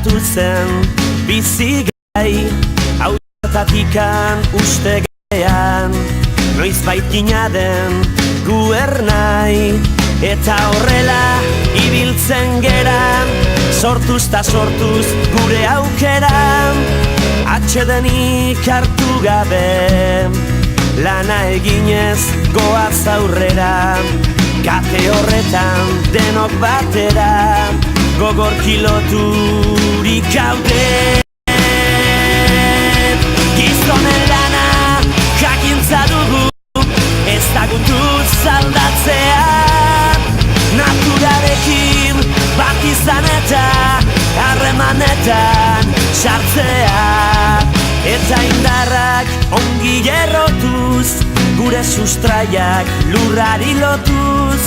bilakatu zen bizigai, autotatikan uste gean, noiz baitina den gu ernai, eta horrela ibiltzen geran, sortuz ta sortuz gure aukeran, atsedenik hartu gabe, lana eginez goaz aurrera, kate horretan denok batera, gogor kiloturik gaude. Gizonen lana jakintza dugu, ez dagutuz aldatzea, naturarekin bat izan eta harremanetan sartzea, eta indarrak ongi errotuz, gure sustraiak lurrari lotuz,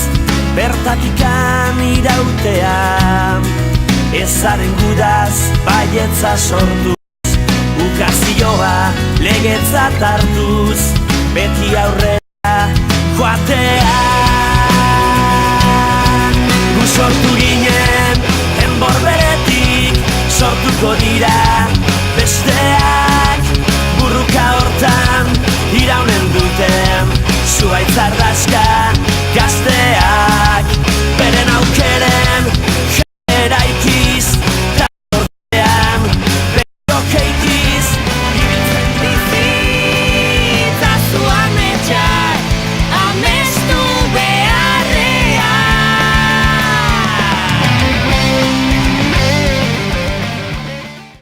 bertatikan irautea, ezaren gudaz baietza sortuz, ukazioa legetzat hartuz, beti aurrera joatea. Gu sortu ginen enbor beretik, sortuko dira